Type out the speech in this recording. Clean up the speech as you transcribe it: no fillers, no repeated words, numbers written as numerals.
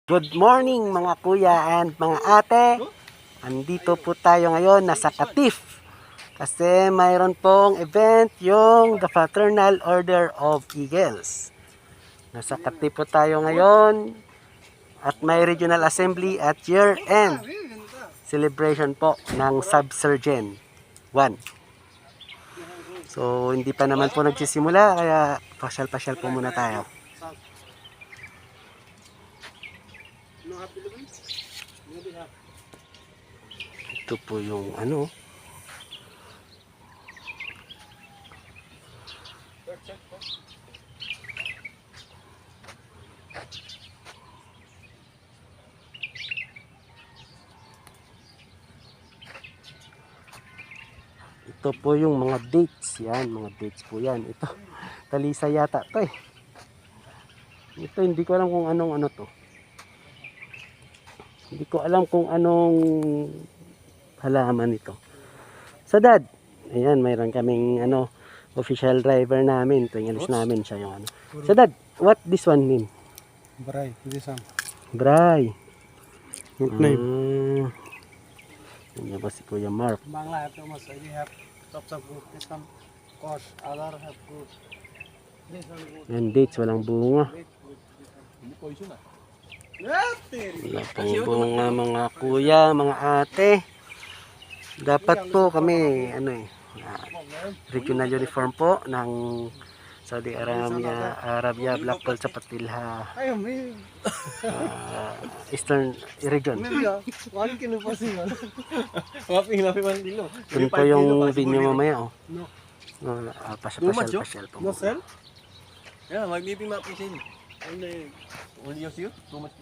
Good morning mga kuya and mga ate. Andito po tayo ngayon nasa Katif. Kasi mayroon pong event yung The Fraternal Order of Eagles. Nasa Katif po tayo ngayon. At may regional assembly at year-end celebration po ng Subsergent 1. So hindi pa naman po nagsisimula kaya pasyal-pasyal po muna tayo. Ito po yung ano. Ito po yung mga dates. Yan, mga dates po yan. Ito, talisa yata to eh. Ito, hindi ko alam kung anong ano to. Hindi ko alam kung anong halaman ito. So dad, ayan, mayroon kaming ano, official driver namin. Ito yung alis namin siya yung ano. So dad, what this one mean? Bray, this one. Bray. Name. Yan ba si Kuya Mark? Bangla have Thomas. I have top of good. This one, course. Other have good. This one good. Yan, dates, walang bunga. Wala pang bunga mga kuya, mga ate. Dapat po kami, ano eh, regional uniform po ng Saudi Arabia Black Pearl sa Patilha Eastern Region. Yun po yung video mamaya oh. Pasyal po. No sell? Yeah, maybe not machine. Only use you too much.